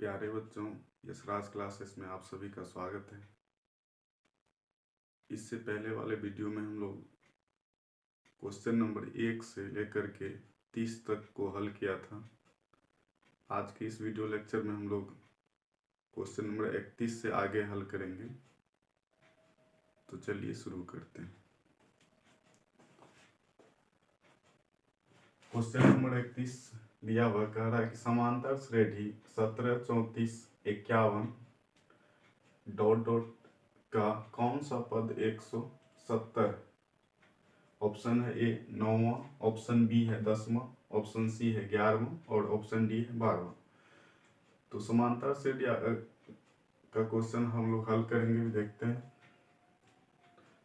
प्यारे बच्चों, यशराज क्लासेस में आप सभी का स्वागत है। इससे पहले वाले वीडियो में हम लोग क्वेश्चन नंबर 1 से लेकर के 30 तक को हल किया था। आज के इस वीडियो लेक्चर में हम लोग क्वेश्चन नंबर 31 से आगे हल करेंगे। तो चलिए शुरू करते हैं। क्वेश्चन नंबर 31 दिया हुआ कह रहा है कि समांतर श्रेणी 17, 34, 51 डॉट डॉट का कौन सा पद 170? ऑप्शन है ए 9वां, ऑप्शन बी है 10वां, ऑप्शन सी है 11वां और ऑप्शन डी है 12वां। तो समांतर श्रेणी का क्वेश्चन हम लोग हल करेंगे, देखते हैं।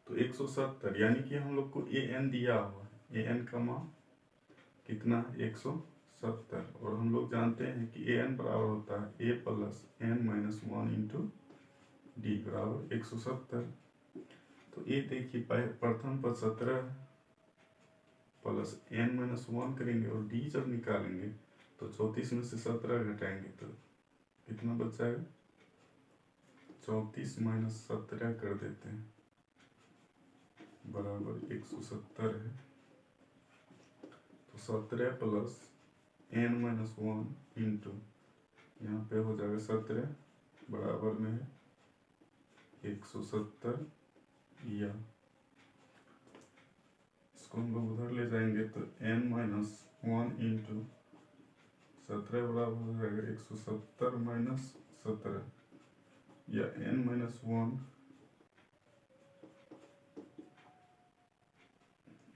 तो 170 यानी कि हम लोग को ए एन दिया हुआ है। ए एन का मान कितना है? 170। और हम लोग जानते हैं कि ए एन बराबर होता है A plus N minus 1 into D बराबर 170। तो ये देखिए प्रथम पद 17 प्लस एन माइनस 1 करेंगे और डी जब निकालेंगे तो 34 में से 17 घटाएंगे तो कितना बच जाएगा? 34 माइनस 17 कर देते हैं बराबर 170 है। तो 17 प्लस एन माइनस 1 इंटू यहाँ पे हो जाएगा 17 बराबर में है 170 या इसको हम लोग उधर ले जाएंगे तो n माइनस 1 इंटू 17 बराबर हो जाएगा 170 माइनस 17 या n माइनस 1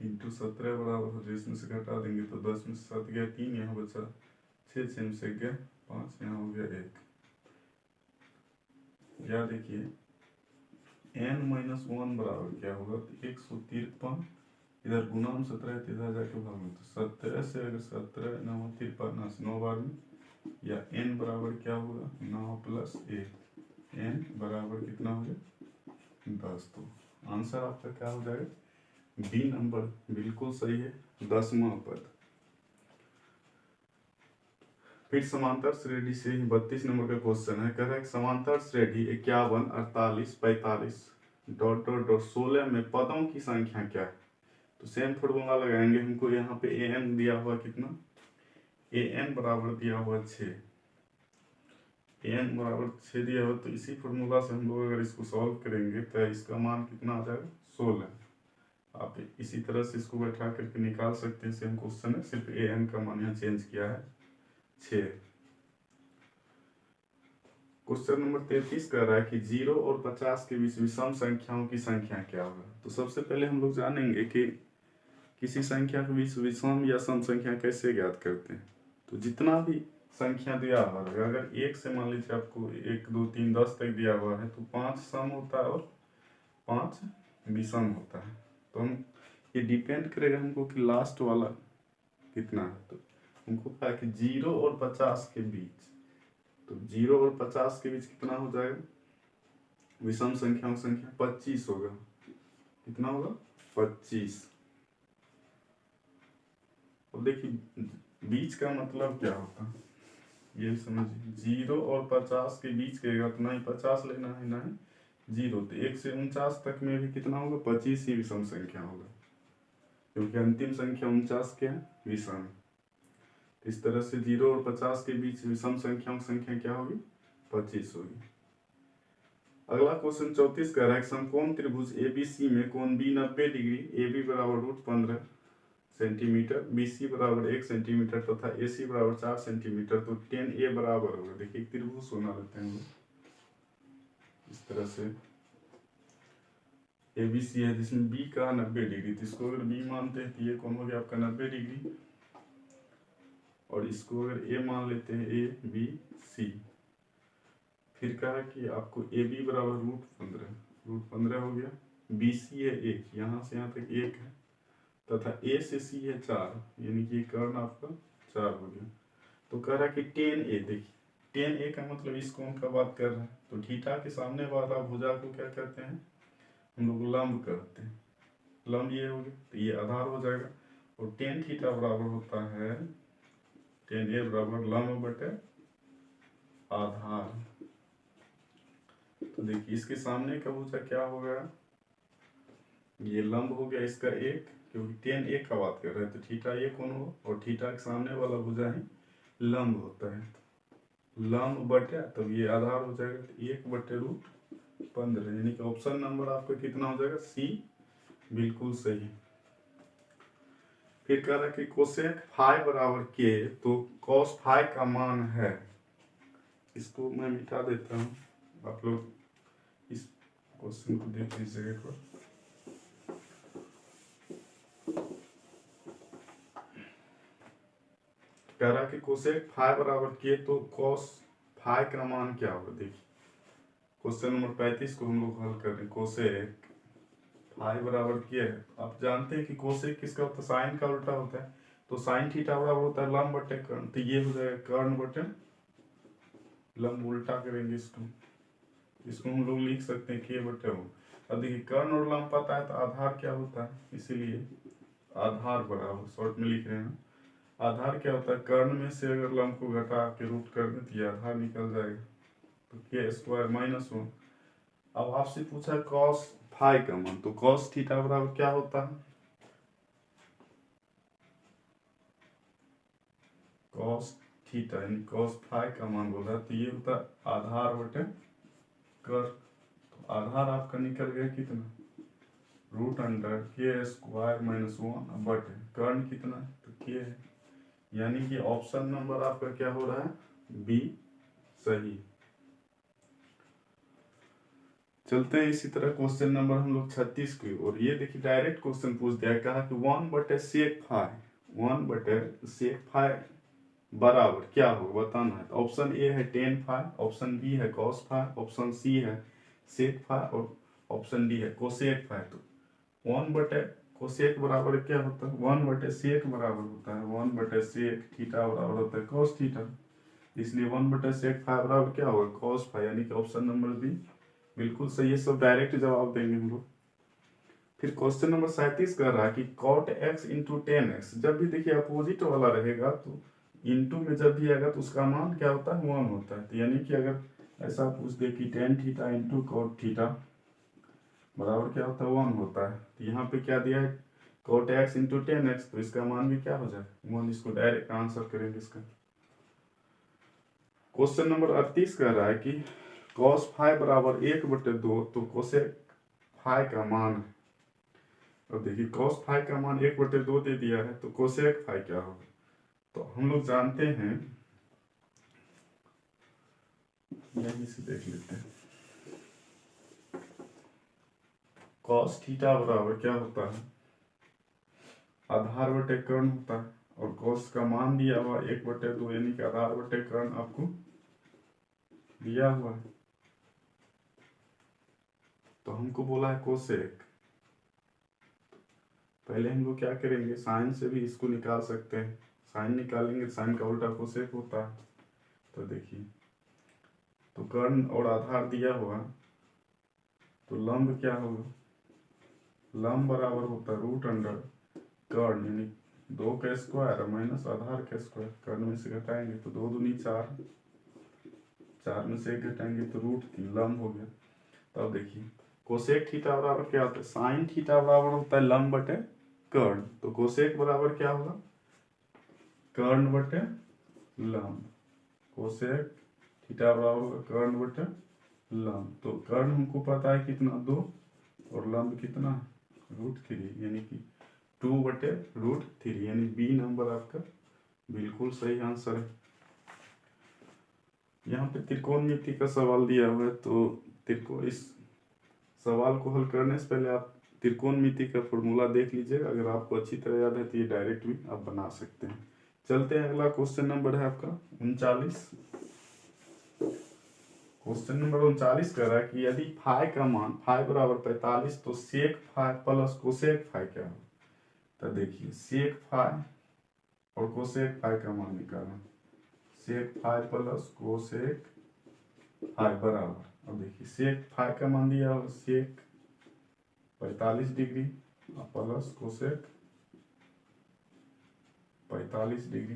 इंटू 17 बराबर हो जाए, इसमें से घटा देंगे तो 10 में से 7 गया 3, यहाँ बचा 6, 6 में से गया 5, यहाँ हो गया 1। या देखिए n माइनस 1 बराबर क्या होगा? तो 153, इधर गुना में 17 है, इधर जाके भाग में तो 17 से अगर 17 9 53 9 बार में या n बराबर क्या होगा? 9 प्लस 1, n बराबर कितना हो गया? 10। तो आंसर आपका क्या हो जाएगा? बी नंबर बिल्कुल सही है, 10वां पद। फिर समांतर श्रेणी से 32 नंबर का क्वेश्चन है। कह रहा है समांतर श्रेणी 51, 48, 45 डॉट डॉट डॉट 16 में पदों की संख्या क्या है? तो सेम फॉर्मूला लगाएंगे। हमको यहाँ पे ए एन दिया हुआ कितना? ए एन बराबर दिया हुआ 6। ए एन बराबर 6 दिया हुआ, तो इसी फॉर्मूला से हम लोग अगर इसको सॉल्व करेंगे तो इसका मान कितना आ जाएगा? 16। आप इसी तरह से इसको बैठा करके निकाल सकते हैं। सेम क्वेश्चन है, सिर्फ ए एन का मान यहाँ चेंज किया है 6। क्वेश्चन नंबर 33 कह रहा है कि 0 और 50 के बीच विषम संख्याओं की संख्या क्या होगा? तो सबसे पहले हम लोग जानेंगे कि किसी संख्या के बीच विषम या सम संख्या कैसे ज्ञात करते हैं। तो जितना भी संख्या दिया हुआ है, अगर 1 से मान लीजिए आपको 1 2 3 10 तक दिया हुआ है तो 5 सम होता है और 5 विषम होता है। तो हम ये डिपेंड करेगा हमको कि लास्ट वाला कितना है। तो हमको कहा कि 0 और 50 के बीच, तो 0 और 50 के बीच कितना हो जाएगा? विषम संख्याओं की संख्या 25 होगा। कितना होगा? 25। और देखिए बीच का मतलब क्या होता है ये समझिए। 0 और 50 के बीच के तो ना ही 50 लेना है ना ही 0। तो 1 से 49 तक में भी कितना होगा? 25 ही विषम संख्या होगा, क्योंकि अंतिम संख्या 49 क्या है? विषम। इस तरह से 0 और 50 के बीच विषम संख्याओं की संख्या क्या होगी? 25 होगी। अगला क्वेश्चन 34 कह रहा है समकोण त्रिभुज एबीसी में कोण बी 90 डिग्री, ए बी बराबर √15 सेंटीमीटर, बी सी बराबर 1 सेंटीमीटर तथा ए सी बराबर 4 सेंटीमीटर, तो tan ए बराबर होगा। देखिए त्रिभुज बना लेते हैं हम लोग इस तरह से। ए बी सी है जिसमें बी का 90 डिग्री, तो इसको अगर बी मानते हैं तो ये कौन हो गया आपका 90 डिग्री, और इसको अगर ए मान लेते हैं ए बी सी। फिर कहा कि आपको ए बी बराबर √15 हो गया, बी सी है 1, यहाँ से यहाँ तक 1 है, तथा ए से सी है 4, यानी कि कर्ण आपका 4 हो गया। तो कह रहा है कि tan ए, देखिए tan ए का मतलब इस कोण का बात कर रहा है। तो थीटा के सामने वाला भुजा को क्या कहते हैं? हम लोग लंब कहते हैं। लंब ये हो गया, तो ये आधार हो जाएगा। और tan थीटा बराबर होता है tan ए बराबर लंब बटे आधार। तो देखिए इसके सामने का भुजा क्या हो गया, ये लंब हो गया इसका एक, क्योंकि tan एक का बात कर रहे हैं तो थीटा एक कोण हो, और थीटा के सामने वाला भुजा ही लंब होता है। लंब बटे तब ये आधार हो जाएगा, तो 1/√15, यानी कि ऑप्शन नंबर आपका कितना हो जाएगा, सी बिल्कुल सही। फिर कह रहा है कि कोसेक फाई बराबर के, तो कॉस फाई का मान है, इसको मैं मिटा देता हूँ, आप लोग इस क्वेश्चन को देख लीजिएगा एक बार। कह रहा कि कोसेक फाई बराबर के, तो कॉस फाई का मान क्या होगा। देखिए क्वेश्चन नंबर 35 को हम लोग हल कर रहे हैं। कोसेक फाई बराबर के है, आप जानते हैं कि कोसेक किसका होता है, साइन का उल्टा होता है, तो साइन थीटा बराबर होता है लंब बटे कर्ण, तो ये हो जाएगा कर्ण बटे लंब, उल्टा करेंगे इसको हम लोग लिख सकते हैं के बटे हो। अब देखिए कर्ण और लंब पता है तो आधार क्या होता है, इसीलिए आधार बराबर शॉर्ट में लिख रहे हैं। आधार क्या होता है, कर्ण में से अगर लंब को घटा के रूट कर दें तो ये आधार निकल जाएगा, तो के² -1। अब आपसे पूछा कॉस फाई का मान, तो कॉस थीटा बराबर क्या होता है, कॉस थीटा यानी कॉस फाई का मान बोला, तो ये होता है आधार बटे कर्ण। तो आधार आपका निकल गया कितना, √के² -1 बटे कर्ण कितना, तो के है, यानी कि ऑप्शन नंबर आपका क्या हो रहा है, बी सही। चलते हैं इसी तरह क्वेश्चन नंबर हम लोग 36 की, और ये देखिए डायरेक्ट क्वेश्चन पूछ दिया, कहा कि 1/sec⁡ बराबर क्या होगा बताना है। तो ऑप्शन ए है tan⁡, ऑप्शन बी है cos⁡, ऑप्शन सी है sec⁡, और ऑप्शन डी है cosec⁡। तो 1/cosec बराबर क्या होता है, 1/sec बराबर होता है 1/sec, थीटा बराबर होता है cos थीटा, इसलिए 1/sec⁡ बराबर क्या होगा, cos⁡, यानी कि ऑप्शन नंबर बी बिल्कुल सही है। सब डायरेक्ट जवाब देंगे हम लोग। फिर क्वेश्चन नंबर 37 कर रहा है कि cot x into ten x, जब भी देखिए अपोजिट वाला रहेगा तो इंटू में जब भी आएगा तो उसका मान क्या होता है, 1 होता है। तो यानी कि अगर ऐसा पूछ दे कि tan theta into cot theta बराबर क्या होता है, 1 होता है, तो यहाँ पे क्या दिया है cot x into ten x, तो इसका मान भी क्या हो जाएगा 1। इसको डायरेक्ट आंसर करेंगे इसका। क्वेश्चन नंबर 38 कह रहा है कि cos फाई बराबर 1/2, तो कोसेक फाई का मान है। अब देखिए cos फाई का मान 1/2 दे दिया है, तो कोसेक फाई क्या होगा, तो हम लोग जानते हैं, यहीं से देख लेते हैं। cos थीटा बराबर क्या होता है, आधार बटे कर्ण होता है, और cos का मान दिया हुआ 1/2, यानी कि आधार बटे कर्ण आपको दिया हुआ है, तो हमको बोला है कोसेक। पहले हम लोग क्या करेंगे, साइन से भी इसको निकाल सकते हैं, साइन निकालेंगे, साइन का उल्टा कोसेक होता है। तो देखिए तो कर्ण और आधार दिया हुआ, तो लंब क्या होगा, लंब बराबर होता है √कर्ण, यानी 2 का स्क्वायर माइनस आधार का स्क्वायर, कर्ण में से घटाएंगे तो 2 दूनी 4, 4 में से 1 घटाएंगे तो √3, लंब हो गया। तब देखिए कोसेक थीटा बराबर क्या होता है, साइन थीटा बराबर होता है लंब बटे कर्ण, तो कोसेक बराबर क्या होगा, कर्ण बटे लंब, कोसेक थीटा बराबर होगा कर्ण बटे लंब। तो कर्ण हमको पता है कितना 2, और लंब कितना √3, यानी कि 2/√3, यानी बी नंबर आपका बिल्कुल सही आंसर है। यहाँ पे त्रिकोणमिति का सवाल दिया हुआ है, तो इस सवाल को हल करने से पहले आप त्रिकोणमिति का फॉर्मूला देख लीजिएगा, अगर आपको अच्छी तरह याद है तो ये डायरेक्ट भी आप बना सकते हैं। चलते हैं, अगला क्वेश्चन नंबर है आपका 39। क्वेश्चन नंबर 39 कह रहा है कि यदि फाई का मान फाई बराबर 45, तो sec phi plus cosec phi क्या हो। तो देखिए सेक फाई और कोसेक फाई का मान निकालना, sec phi plus cosec phi बराबर, अब देखिए सेक फाई का मान दिया और sec 45 degree plus cosec 45 degree.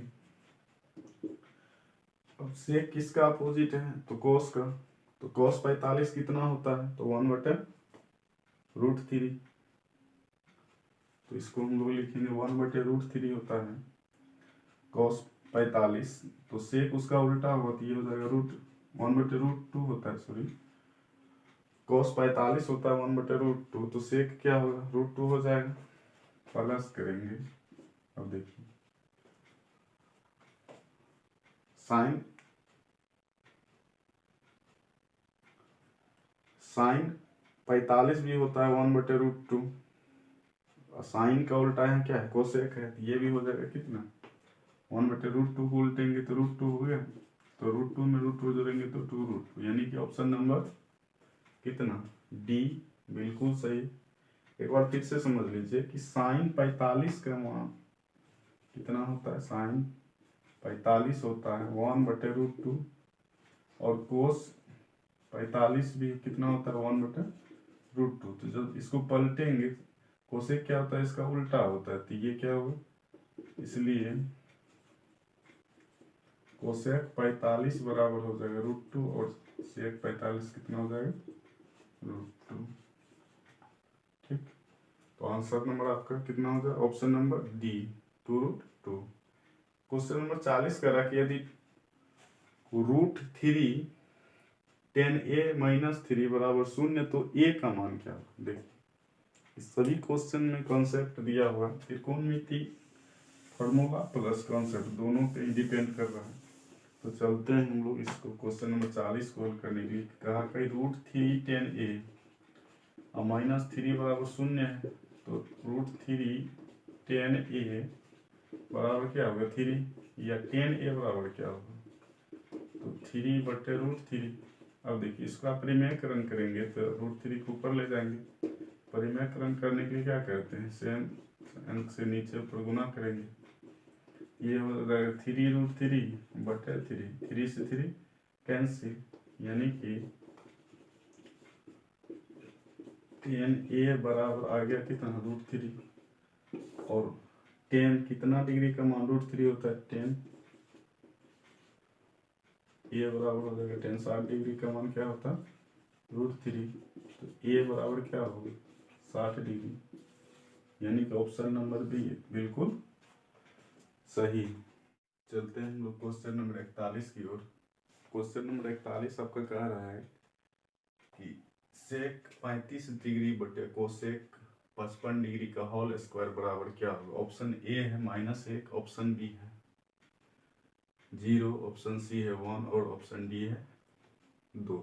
अब सेक किसका अपोजिट है, तो कोस का। तो कोस 45 कितना होता है, तो 1/√3। तो इसको हम लोग लिखेंगे 1/√3 होता है कोस 45। तो सेक उसका उल्टा होगा, तो ये हो जाएगा 1/√2 होता है, सॉरी कोस 45 होता है 1/√2, तो सेक क्या होगा, √2 हो जाएगा। प्लस करेंगे, अब देखिए साइन 45 भी होता है 1/√2, और साइन का उल्टा है क्या है, कोसेक है, तो ये भी हो जाएगा कितना, 1/√2 को उल्टेंगे तो √2 हो गया, तो √2 में √2 जोड़ेंगे तो 2√2, यानी कि ऑप्शन नंबर कितना, डी, बिल्कुल सही। एक बार फिर से समझ लीजिए कि साइन 45 का मान कितना होता है, साइन 45 होता है 1/√2, और कोस 45 भी कितना होता है 1/√2। तो जब इसको पलटेंगे, कोसेक क्या होता है, इसका उल्टा होता है, तो ये क्या होगा, इसलिए कोसेक 45 बराबर हो जाएगा √2, और सेक 45 कितना हो जाएगा, √2। ठीक, तो आंसर नंबर आपका कितना हो जाएगा, option number D, 2√2। Question number 40 करा कि यदि √3 10a-3 बराबर 0, तो a का मान क्या होगा। देखिए इस सभी क्वेश्चन में कॉन्सेप्ट दिया हुआ है, त्रिकोणमिति फॉर्मूला प्लस कॉन्सेप्ट दोनों पे डिपेंड कर रहा है। तो चलते हैं हम लोग इसको क्वेश्चन नंबर 40 को हल करने के लिए। कहा कि √3 10a और -3 बराबर 0 है, तो √3 10a बराबर क्या होगा 3, या 10a बराबर क्या होगा, तो 3/√3। अब देखिए इसका परिमेयकरण करेंगे तो √3 को ऊपर ले जाएंगे। परिमेयकरण करने के लिए क्या करते हैं, सेम अंक से नीचे ऊपर गुना करेंगे, ये हो जाएगा 3√3/3, 3 से 3 कैंसिल, यानी कि 10a बराबर आ गया कितना, √3, और 10 कितना डिग्री का मान √3 होता है 10, a बराबर हो जाएगा 10, 60 डिग्री का मान क्या होता है √3, तो a बराबर क्या होगा 60 डिग्री, यानी कि ऑप्शन नंबर बी बिल्कुल सही। चलते हैं हम लोग क्वेश्चन नंबर 41 की ओर। क्वेश्चन नंबर 41 आपका कह रहा है कि सेक 35 डिग्री बटे कोसेक 55 डिग्री का होल स्क्वायर बराबर क्या होगा। ऑप्शन ए है -1, ऑप्शन बी है 0, ऑप्शन सी है 1, और ऑप्शन डी है 2।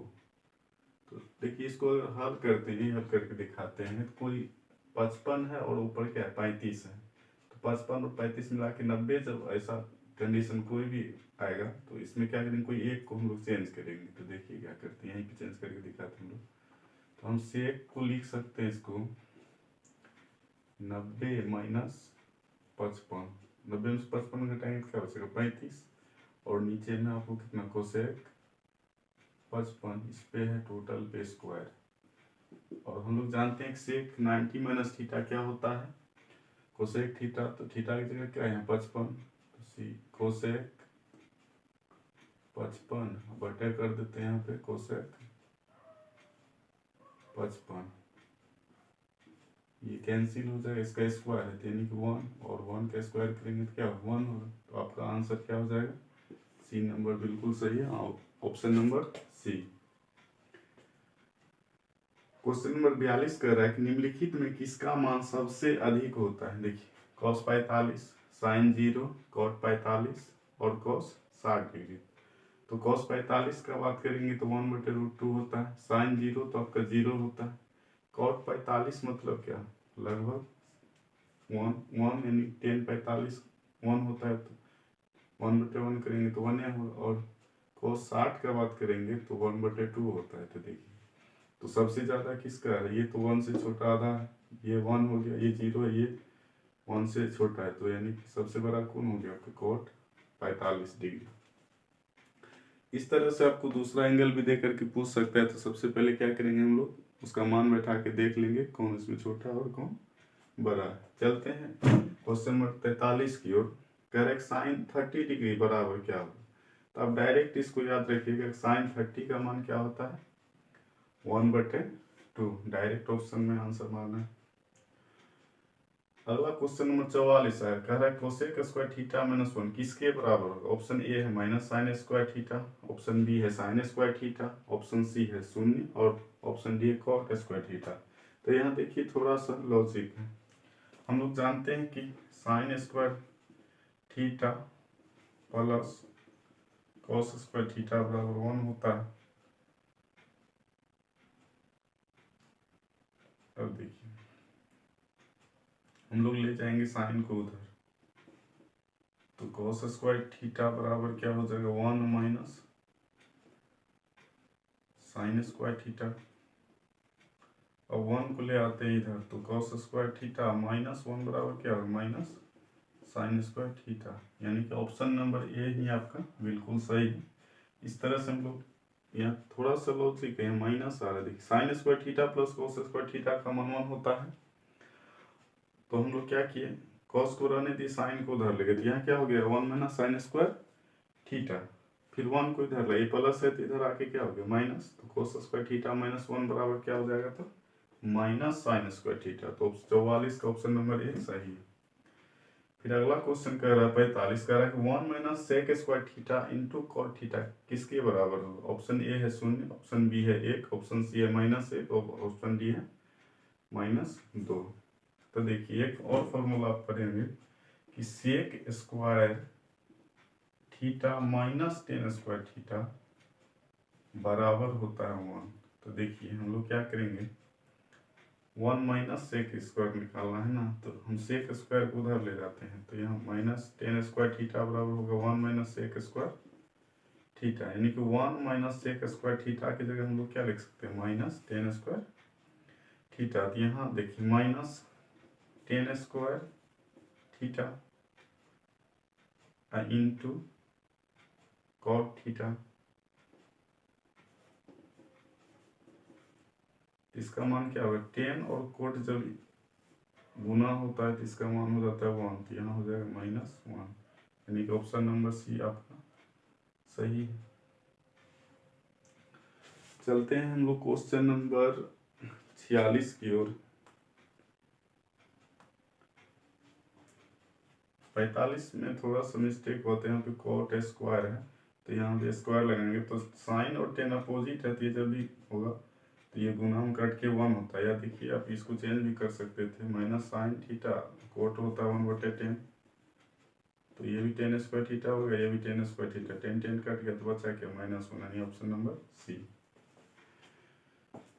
तो देखिए इसको हल करते हैं, हल करके दिखाते हैं। तो कोई 55 है और ऊपर क्या है 35 है, तो 55 और 35 मिला के 90। जब ऐसा कंडीशन कोई भी आएगा तो इसमें क्या करेंगे, कोई एक को हम लोग चेंज करेंगे। तो देखिए क्या करते हैं, यहीं पे चेंज करके दिखाते हैं हम लोग। तो हम सेक को लिख सकते हैं इसको 90 - 55, 90 में से 55 घटाएंगे तो क्या बचेगा 35, और नीचे में आपको कितना कोसेक 55, इस पे है टोटल पे स्क्वायर। और हम लोग जानते हैं कि सेक 90 - थीटा क्या होता है, कोसेक थीटा। तो थीटा की जगह क्या है 55, तो सी कोसेक 55 बटे कर देते हैं यहाँ पे कोसेक 55, ये कैंसिल हो जाएगा, इसका स्क्वायर है यानी कि 1, और 1 का स्क्वायर करेंगे तो क्या 1 होगा। तो आपका आंसर क्या हो जाएगा, सी नंबर बिल्कुल सही है, option number C. Question number 42 कर रहा है कि निम्नलिखित में किसका मान सबसे अधिक होता है। देखिए cos 45, sin 0, cot 45 और cos 60 डिग्री। तो cos 45 का बात करेंगे तो 1/√2 होता है, sin 0 तो आपका 0 होता है, cot 45 मतलब क्या लगभग 1 यानी 10 45 1 होता है, तो 1/1 करेंगे तो 1 होगा, और cos 60 का बात करेंगे तो 1/2 होता है। तो देखिए तो सबसे ज़्यादा किसका है, ये तो 1 से छोटा आधा है, ये 1 हो गया, ये 0 है, ये 1 से छोटा है, तो यानी कि सबसे बड़ा कौन हो गया आपका कोट 45 डिग्री। इस तरह से आपको दूसरा एंगल भी दे करके पूछ सकता है। तो सबसे पहले क्या करेंगे हम लोग, उसका मान बैठा के देख लेंगे कौन इसमें छोटा और कौन बड़ा है। चलते हैं क्वेश्चन नंबर 43 की ओर। करेक्ट साइन 30 डिग्री बराबर क्या होगा। तो अब डायरेक्ट इसको याद रखिएगा, साइन 30 का मान क्या होता है 1/2। डायरेक्ट ऑप्शन में आंसर मारना है। अगला क्वेश्चन नंबर 44 है, कह रहा है कोसेक स्क्वायर थीटा माइनस 1 किसके बराबर होगा। ऑप्शन ए है minus sine square theta, option B है sine square theta, option C है 0 और ऑप्शन डी है कॉट स्क्वायर थीटा। तो यहाँ देखिए थोड़ा सा लॉजिक है। हम लोग जानते हैं कि sign square theta plus cos square theta बराबर 1 होता है। अब देखिए हम लोग ले जाएंगे साइन को उधर, तो कॉस स्क्वायर थीटा बराबर क्या हो जाएगा 1 माइनस साइन स्क्वायर थीटा। अब 1 को ले आते हैं इधर, तो कॉस स्क्वायर थीटा माइनस 1 बराबर क्या होगा माइनस साइन स्क्वायर थीटा। यानी कि ऑप्शन नंबर ए ही आपका बिल्कुल सही है। इस तरह से हम लोग यहाँ थोड़ा सा लॉजिक है, माइनस आ रहा है। देखिए sign square theta plus cos square theta का मान 1 होता है। तो हम लोग क्या किए, कॉस को रहने दी, साइन को उधर ले गए, तो यहाँ क्या हो गया 1 माइनस साइन स्क्वायर थीटा। फिर 1 को इधर ले, प्लस है तो इधर आके क्या हो गया माइनस, तो कॉस स्क्वायर थीटा माइनस 1 बराबर क्या हो जाएगा तो माइनस साइन स्क्वायर थीटा। तो 44 का ऑप्शन नंबर ए सही है। फिर अगला क्वेश्चन कह रहा है 45, कह रहा है कि 1 minus sec square theta into cot theta किसके बराबर होगा। ऑप्शन ए है 0, ऑप्शन बी है 1, ऑप्शन सी है -1 और ऑप्शन डी है -2। तो देखिए एक और फॉर्मूला आप पढ़ेंगे कि sec square theta minus tan square theta बराबर होता है 1। तो देखिए हम लोग क्या करेंगे, 1 माइनस सेक स्क्वायर निकालना है ना, तो हम सेक स्क्वायर को उधर ले जाते हैं, तो यहाँ माइनस टेन स्क्वायर थीटा बराबर होगा 1 माइनस सेक स्क्वायर थीटा। यानी कि 1 माइनस सेक स्क्वायर थीटा की जगह हम लोग क्या लिख सकते हैं माइनस टेन स्क्वायर थीटा। तो यहाँ देखिए minus tan square theta into cot theta. इसका मान क्या होगा 10 और कोट जब गुना होता है तो इसका मान हो जाता है 1, तो यहाँ हो जाएगा -1। यानी कि ऑप्शन नंबर सी आपका सही है। चलते हैं हम लोग क्वेश्चन नंबर 46 की ओर। 45 में थोड़ा सा मिस्टेक होते हैं, क्योंकि कॉट स्क्वायर है तो यहाँ पे स्क्वायर लगाएंगे, तो साइन और टेन अपोजिट है, तो ये जब भी होगा तो ये गुना हम कट के 1 होता है। या देखिए आप इसको चेंज भी कर सकते थे, माइनस साइन थीटा कोट होता है 1/10, तो ये भी टेन स्क्वायर थीटा होगा, ये भी टेन स्क्वायर थीटा, 10 कट गया तो बचा क्या -1। यानी option number C.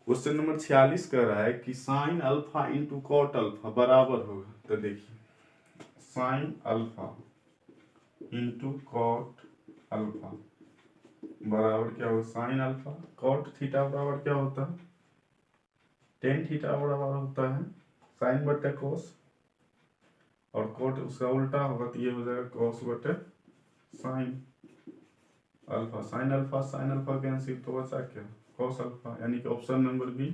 Question number 46 कह रहा है कि sine alpha into cot alpha बराबर होगा। तो देखिए sine alpha into cot alpha बराबर क्या होगा साइन अल्फा। कॉट थीटा बराबर क्या होता है टेन थीटा बराबर होता है साइन बटे कोस, और कोट उसका उल्टा होगा तो ये हो जाएगा कॉस बटे sine alpha. Sine alpha cancel, तो बचा क्या कॉस अल्फा। यानी कि ऑप्शन नंबर बी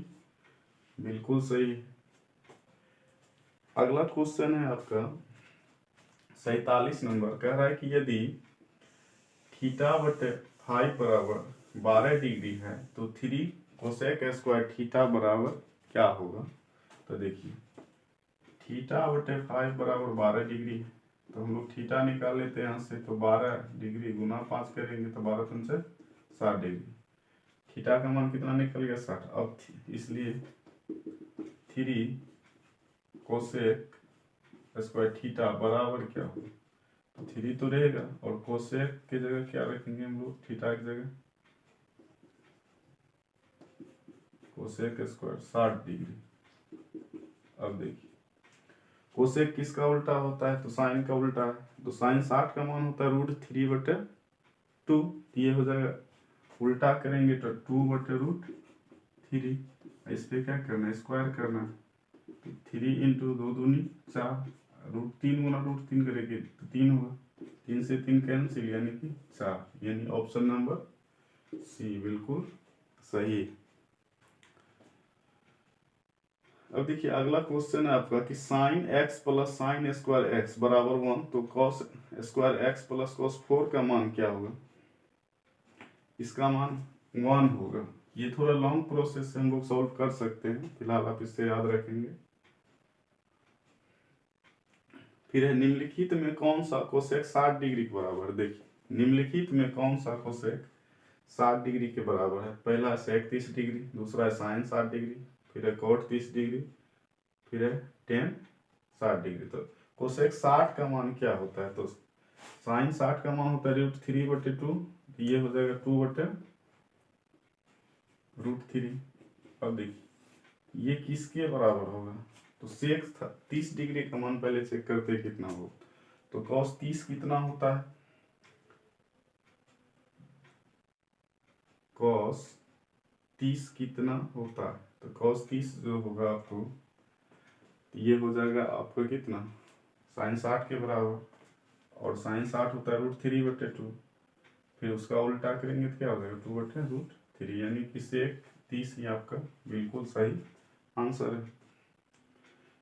बिल्कुल सही है। अगला क्वेश्चन है आपका 47 नंबर, कह रहा है कि यदि थीटा बटे 5 बराबर 12 डिग्री है तो 3 कोसेक स्क्वायर थीटा बराबर क्या होगा। तो देखिए थीटा बटे 5 बराबर 12 डिग्री है, तो हम लोग थीटा निकाल लेते हैं यहाँ से, तो 12 डिग्री गुना 5 करेंगे तो 12 3 से 60 डिग्री। थीटा का मान कितना निकल गया 60। अब इसलिए 3 कोसेक स्क्वायर थीटा बराबर क्या होगा, तो 3 तो रहेगा और कोसेक की जगह क्या रखेंगे हम लोग थीटा की जगह कोसेक स्क्वायर 60 डिग्री। अब देखिए कोसेक किसका उल्टा होता है, तो साइन का उल्टा है, तो साइन 60 का मान होता है √3/2, तो ये हो जाएगा उल्टा करेंगे तो 2/√3। इस पे क्या करना है स्क्वायर करना है, तो 3 इंटू 2 दूनी 4, √3 गुना √3 करेंगे तो 3 होगा, 3 से 3 कैंसिल यानी कि 4। यानी ऑप्शन नंबर सी बिल्कुल सही। अब देखिए अगला क्वेश्चन है आपका कि sine x plus sine square x बराबर 1, तो cos square x plus cos 4 का मान क्या होगा। इसका मान 1 होगा। ये थोड़ा लॉन्ग प्रोसेस से हम लोग सॉल्व कर सकते हैं, फिलहाल आप इससे याद रखेंगे। फिर है निम्नलिखित में कौन सा कोसेक 60 डिग्री के बराबर है। देखिए निम्नलिखित में कौन सा कोसेक 60 डिग्री के बराबर है। पहला है सेक 30 डिग्री, दूसरा है साइन 60 डिग्री, फिर है कोट 30 डिग्री, फिर है टेन 60 डिग्री। तो कोसेक 60 का मान क्या होता है, तो साइन 60 का मान होता है √3/2, ये हो जाएगा 2/√3। अब देखिए ये किसके बराबर होगा, तो सेक 30 डिग्री का मान पहले चेक करते हैं कितना हो। तो cos 30 कितना होता है, cos 30 कितना होता है, तो cos 30 जो होगा आपको, ये हो जाएगा आपका कितना, साइन 60 के बराबर, और साइन 60 होता है √3/2। फिर उसका उल्टा करेंगे तो क्या हो जाएगा 2/√3, यानी कि सेक 30 ही आपका बिल्कुल सही आंसर है।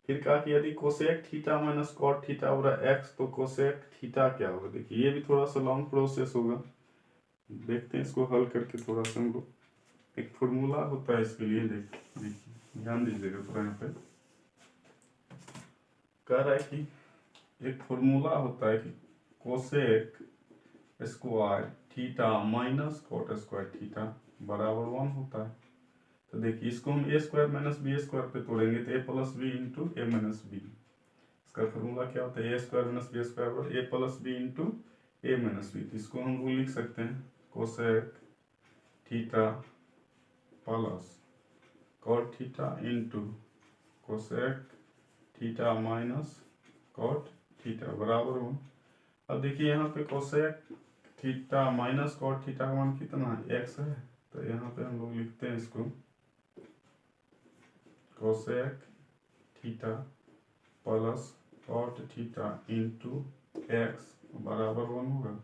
फिर कहा कि यदि cosec theta minus cot theta बराबर एक्स, तो कोसेक थीटा क्या होगा। देखिए ये भी थोड़ा सा लॉन्ग प्रोसेस होगा, देखते हैं इसको हल करके थोड़ा सा हम लोग। एक फॉर्मूला होता है इसके लिए, देखिए ध्यान दीजिएगा थोड़ा यहाँ पे। कह रहा है कि एक फॉर्मूला होता है कि cosec square theta minus cot square theta बराबर 1 होता है। तो देखिए इसको हम a square minus b square पे तोड़ेंगे तो a plus b into a minus b. इसका फॉर्मूला क्या होता है, a square minus b square बराबर a plus b into a minus b. तो इसको हम लोग लिख सकते हैं cosec theta plus cot theta into cosec theta minus cot theta बराबर 1। अब देखिए यहाँ पे cosec theta minus cot theta का मान कितना है, एक्स है। तो यहाँ पे हम लोग लिखते हैं इसको cosec theta plus cot theta into x बराबर 1 होगा।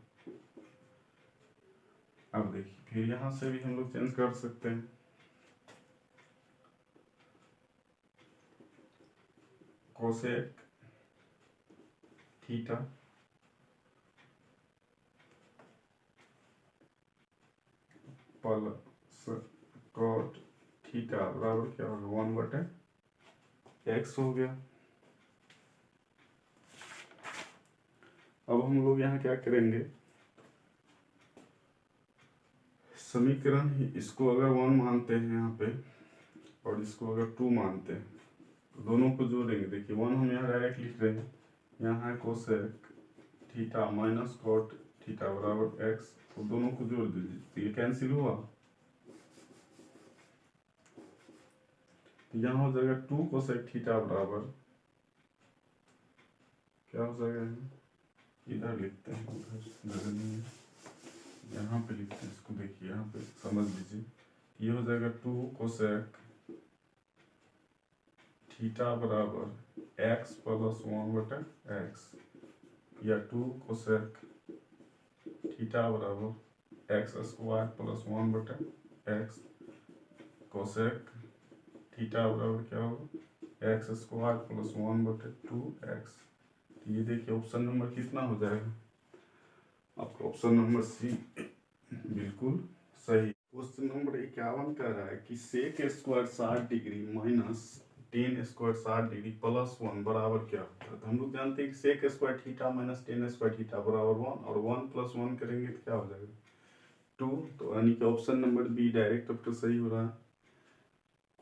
अब देखिए फिर यहाँ से भी हम लोग चेंज कर सकते हैं, cosec theta plus cot theta बराबर क्या होगा 1/x हो गया। अब हम लोग यहाँ क्या करेंगे, समीकरण ही इसको अगर 1 मानते हैं यहाँ पे और इसको अगर 2 मानते हैं तो दोनों को जोड़ेंगे। देखिए 1 हम यहाँ डायरेक्ट लिख रहे हैं, यहाँ है cosec theta minus cot theta बराबर x, तो दोनों को जोड़ दीजिए तो ये कैंसिल हुआ। तो यहाँ हो जाएगा 2 कोसेक थीटा बराबर क्या हो जाएगा, इधर लिखते हैं, उधर नहीं है, यहाँ पे लिखते हैं इसको। देखिए यहाँ पे समझ लीजिए, ये हो जाएगा 2 कोसेक थीटा बराबर x प्लस 1/x, या 2 कोसेक थीटा बराबर x square plus 1/x, cosec theta बराबर क्या होगा x स्क्वायर प्लस 1/2x। ये देखिए ऑप्शन नंबर कितना हो जाएगा आपका, ऑप्शन नंबर सी बिल्कुल सही। क्वेश्चन नंबर 51 कह रहा है कि sec square 60 degree minus tan square 60 degree plus 1 बराबर क्या होता है। तो हम लोग जानते हैं कि sec square theta minus tan square theta बराबर 1, और 1 + 1 करेंगे तो क्या हो जाएगा 2। तो यानी कि ऑप्शन नंबर बी डायरेक्ट अब तो सही हो रहा है।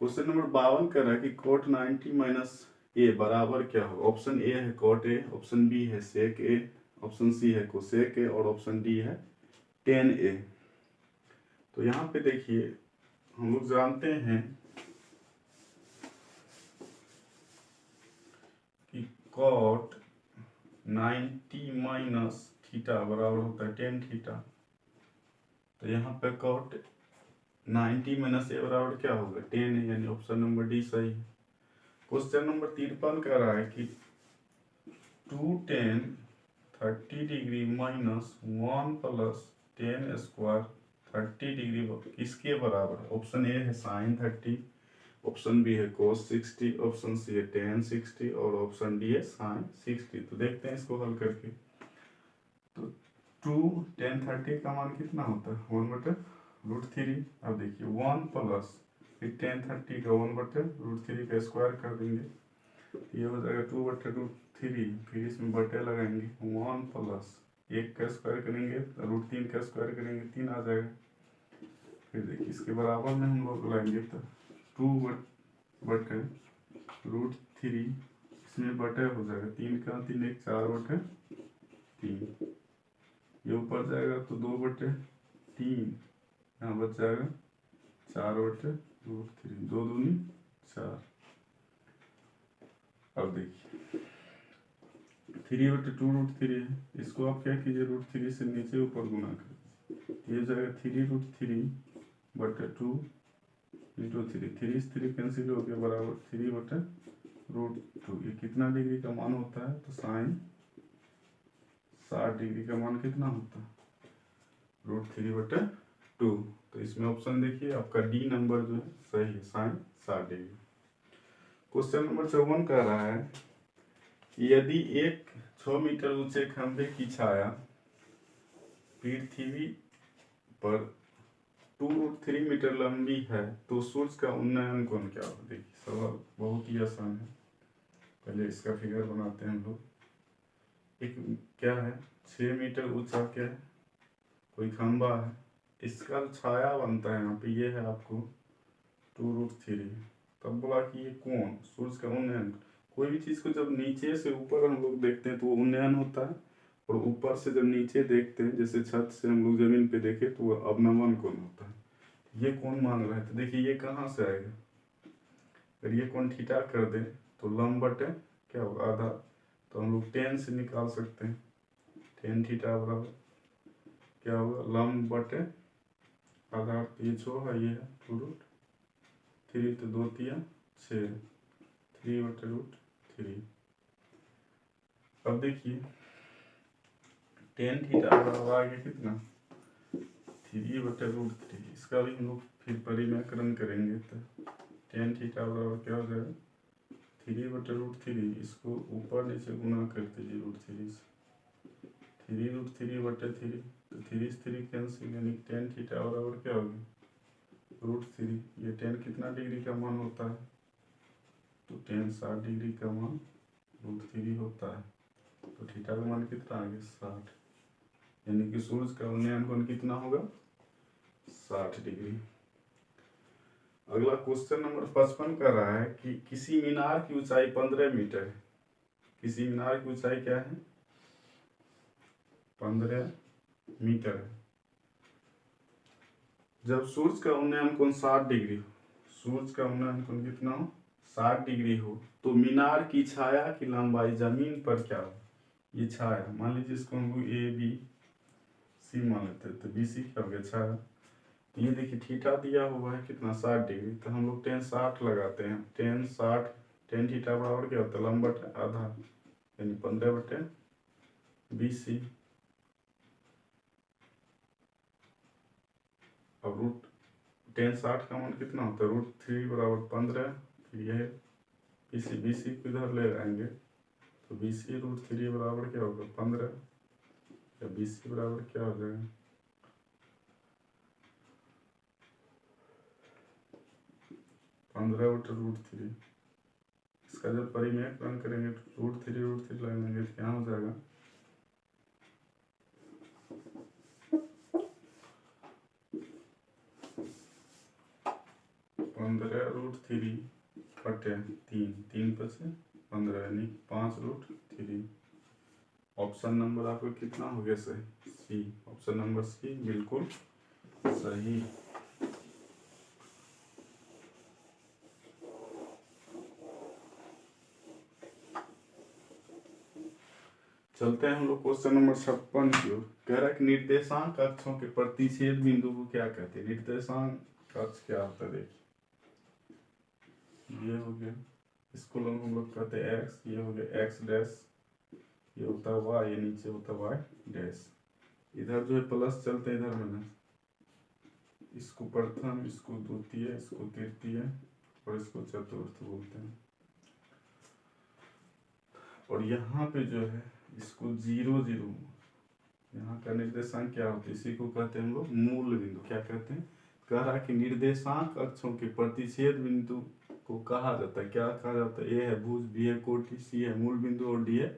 क्वेश्चन नंबर 52 कर रहा है कि कोट 90 माइनस ए बराबर क्या हो। ऑप्शन ए है कोट ए, ऑप्शन बी है सेक ए, ऑप्शन सी है कोसेक ए, और ऑप्शन डी है टेन ए। तो यहाँ पे देखिए हम लोग जानते हैं कि कोट 90 माइनस थीटा बराबर होता है टेन थीटा। तो यहाँ पे कोट 90 माइनस ए बराबर क्या होगा 10 है, यानी ऑप्शन नंबर डी सही है। क्वेश्चन नंबर 53 कह रहा है कि 2 tan 30 degree minus 1 + 10 square 30 degree किसके बराबर है। ऑप्शन ए है साइन 30, ऑप्शन बी है कोस 60, ऑप्शन सी है tan 60, और ऑप्शन डी है साइन 60। तो देखते हैं इसको हल करके। तो 2 tan 30 का मान कितना होता है 1/2, √3। अब देखिए 1 प्लस फिर tan30 का 1/√3 का स्क्वायर कर देंगे, ये हो जाएगा 2/√3। फिर इसमें बटे लगाएंगे 1 प्लस 1 का स्क्वायर करेंगे √3 का स्क्वायर करेंगे 3 आ जाएगा। फिर देखिए इसके बराबर में हम लोग लाएंगे तो 2/√3 इसमें बटे हो जाएगा 3 का 3 1 4/3, ये ऊपर जाएगा तो 2/3, यहाँ बच जाएगा 4/√3, 2 दूनी 4। अब देखिए 3/2√3 है, इसको आप क्या कीजिए √3 से नीचे ऊपर गुना कर, ये जाएगा 3√3/2 इंटू 3, 3 से 3 कैंसिल हो गया बराबर 3/√2। ये कितना डिग्री का मान होता है तो साइन 60 डिग्री का मान कितना होता है √3/2। तो इसमें ऑप्शन देखिए आपका डी नंबर जो है सही है, साइन 60 डिग्री। क्वेश्चन नंबर 54 कह रहा है कि यदि एक 6 मीटर ऊंचे खंभे की छाया पृथ्वी पर 2√3 मीटर लंबी है तो सूर्य का उन्नयन कोण क्या होगा। देखिए सवाल बहुत ही आसान है, पहले इसका फिगर बनाते हैं हम लोग। एक क्या है 6 मीटर ऊंचा क्या है कोई खंभा है, इसका छाया बनता है यहाँ पे, ये है आपको 2√3। तब बोला कि ये कोण सूर्य का उन्नयन, कोई भी चीज को जब नीचे से ऊपर हम लोग देखते हैं तो वो उन्नयन होता है, और ऊपर से जब नीचे देखते हैं जैसे छत से हम लोग जमीन पे देखे तो वो अवनमन कोण होता है। ये कोण मान रहे हैं तो देखिए ये कहाँ से आएगा, अगर ये कोण थीटा कर दे तो लंब बटे क्या होगा आधा, तो हम लोग tan से निकाल सकते हैं, tan थीटा बराबर क्या होगा लंब बटे आधा, ये 6 है ये है 2√3 तो 2 तिया 6, 3/√3। अब देखिए tan थीटा बराबर आ गया कितना 3/√3, इसका भी हम लोग फिर परिमेयकरण करेंगे तो tan थीटा बराबर क्या हो जाएगा 3/√3, इसको ऊपर नीचे गुना कर दीजिए √3 से, 3√3/3 तो 3 से 3 कैंसिल, यानी tan थीटा बराबर क्या होगा √3। ये tan कितना डिग्री का मान होता है तो tan 60 डिग्री का मान √3 होता है, तो थीटा का मान कितना आ गया 60, यानी कि सूर्य का उन्नयन कोण कितना होगा 60 डिग्री। अगला क्वेश्चन नंबर 55 कर रहा है कि किसी मीनार की ऊंचाई 15 मीटर है, किसी मीनार की ऊंचाई क्या है 15 मीटर है, जब सूर्य का उन्नयन कोण 60 डिग्री हो, सूर्य का उन्नयन कोण कितना हो 60 डिग्री हो, तो मीनार की छाया की लंबाई जमीन पर क्या हो। ये छाया मान लीजिए इसको हम लोग ए बी सी मान लेते हैं, तो बी सी क्या हो गया छाया, ये देखिए थीटा दिया हुआ है कितना 60 डिग्री, तो हम लोग tan 60 लगाते हैं, tan 60 tan थीटा बराबर क्या होता है लंब बटे आधा, यानी 15/BC। अब tan 60 का मान कितना होता है √3 बराबर 15, फिर यह BC को इधर ले आएंगे तो BC √3 बराबर क्या होगा 15, या BC बराबर क्या हो जाएगा 15/√3। इसका जब परिमेयकरण करेंगे तो √3 लगाएंगे तो क्या हो जाएगा 15√3/3, 3 पे से 15 यानी 5√3। ऑप्शन नंबर आपका कितना हो गया सही सी, ऑप्शन नंबर सी बिल्कुल सही। चलते हैं हम लोग क्वेश्चन नंबर 56 की ओर। कह रहा है कि निर्देशांक अक्षों के प्रतिच्छेद बिंदु को क्या कहते हैं। निर्देशांक अक्ष क्या होता है देखिए, ये हो गया इसको हम लोग कहते हैं एक्स, ये हो गया एक्स डैश, ये होता है वाई, ये नीचे होता है वाई डैश। इधर जो है प्लस चलते हैं इधर में, इसको प्रथम, इसको द्वितीय, इसको तृतीय और इसको चतुर्थ बोलते हैं। और यहाँ पे जो है इसको 0 0 यहाँ का निर्देशांक क्या होता है, इसी को कहते हैं हम लोग मूल बिंदु। क्या कहते हैं, कह रहा है कि निर्देशांक अक्षों के प्रतिच्छेद बिंदु को कहा जाता है, क्या कहा जाता है, ए है भुज, बी है कोटि, सी है मूल बिंदु और डी है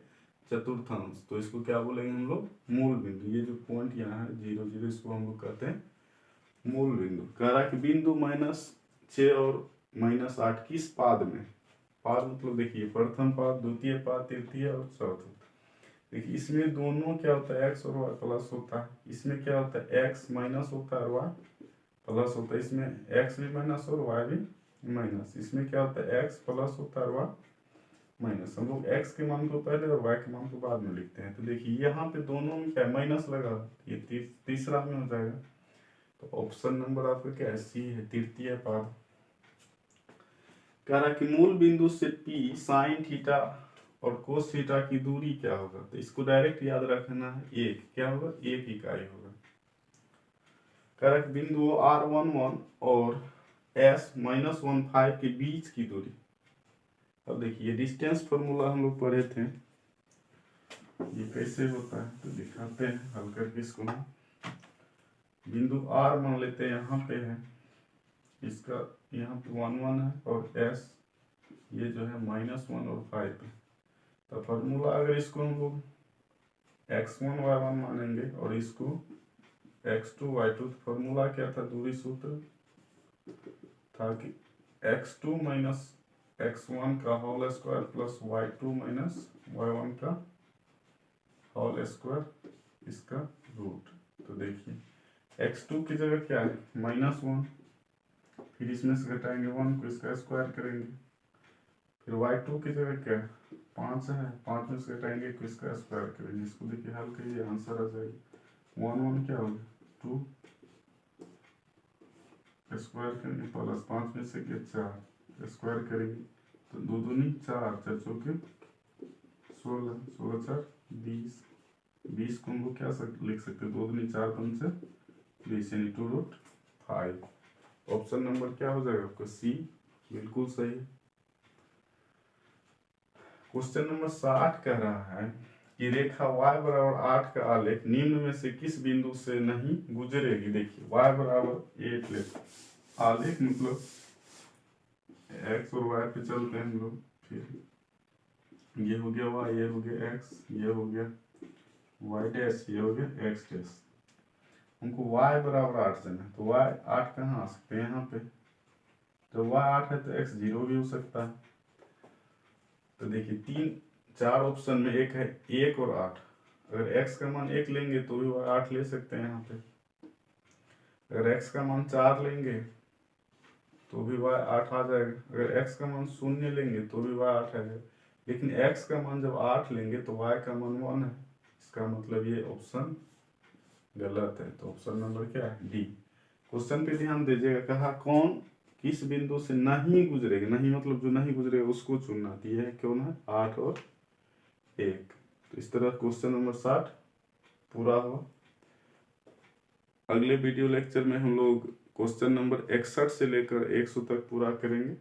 चतुर्थांश। तो इसको क्या बोलेंगे हम लोग, मूल बिंदु। ये जो पॉइंट यहाँ है 0 0, इसको हम लोग कहते हैं मूल बिंदु। कह रहा है कि बिंदु -6 और -8 किस पाद में, पाद मतलब देखिए प्रथम पाद, द्वितीय पाद, तृतीय और चौथा। देखिए इसमें दोनों क्या होता है, एक्स और वाई प्लस होता है। इसमें क्या होता है, एक्स माइनस होता है और वाई प्लस होता है। इसमें एक्स भी माइनस और वाई भी माइनस। इसमें क्या होता है, एक्स प्लस होता है और वाई माइनस। हम लोग एक्स के मान को पहले और वाई के मान को बाद में लिखते हैं। तो देखिए यहाँ पे दोनों में क्या है, माइनस लगा, ये तीसरा में हो जाएगा। तो ऑप्शन नंबर आपका क्या है, सी है, तृतीय पाद। कह रहा है कि मूल बिंदु से पी साइन थीटा और कोस थीटा की दूरी क्या होगा। तो इसको डायरेक्ट याद रखना है, एक क्या होगा, एक इकाई होगा। कह रहा है कि बिंदु R11 और S-15 के बीच की दूरी। अब देखिए डिस्टेंस फॉर्मूला हम लोग पढ़े थे, ये कैसे होता है तो दिखाते हैं हल करके इसको। बिंदु R मान लेते हैं यहाँ पे है, इसका यहाँ पे 1 1 है और S ये जो है -1 और 5 है। तो फॉर्मूला अगर इसको हम लोग x1 y1 मानेंगे और इसको x2 y2, तो फॉर्मूला क्या था, दूरी सूत्र था कि x2 माइनस x1 का whole square plus y2 minus y1 का होल स्क्वायर, इसका रूट। तो देखिए x2 की जगह क्या है, -1, फिर इसमें से घटाएंगे 1 को, इसका स्क्वायर करेंगे। फिर y2 की जगह क्या है, 5 है, 5 में से घटाएंगे तो इसका स्क्वायर करेंगे। इसको देखिए हल करिए, आंसर आ जाएगा 1 1 क्या होगा 2, स्क्वायर करेंगे प्लस 5 में से क्या 4, स्क्वायर करेंगे तो 2 दूनी 4, 4 चौके 16, 16 4 20, 20 को हम लोग क्या लिख सकते हैं, 2 दूनी 4 5 से 20 यानी 2√5। ऑप्शन नंबर क्या हो जाएगा आपका, सी, बिल्कुल सही है। क्वेश्चन नंबर 60 कह रहा है कि रेखा y बराबर 8 का आलेख निम्न में से किस बिंदु से नहीं गुजरेगी। देखिए y बराबर 8 ले, आलेख मतलब x और y पे चलते हैं हम लोग। फिर ये हो गया y, ये हो गया x, ये हो गया y डैश, ये हो गया x डैश। हमको y बराबर 8 देना है, तो y 8 कहाँ आ सकते हैं, यहाँ पे। तो y 8 है तो x 0 भी हो सकता है। तो देखिए 4 ऑप्शन में एक है 1 और 8। अगर x का मान 1 लेंगे तो भी y 8 ले सकते हैं यहाँ पे। अगर x का मान 4 लेंगे तो भी y 8 आ जाएगा। अगर x का मान 0 लेंगे तो भी y 8 आएगा। लेकिन x का मान जब 8 लेंगे तो y का मान 1 है, इसका मतलब ये ऑप्शन गलत है। तो ऑप्शन नंबर क्या है, डी। क्वेश्चन पे ध्यान दीजिएगा, कहा कौन किस बिंदु से नहीं गुजरेगा, नहीं मतलब जो नहीं गुजरेगा उसको चुनना। दिया है कौन है, 8 और 1। तो इस तरह क्वेश्चन नंबर 60 पूरा हुआ। अगले वीडियो लेक्चर में हम लोग क्वेश्चन नंबर 61 से लेकर 100 तक पूरा करेंगे।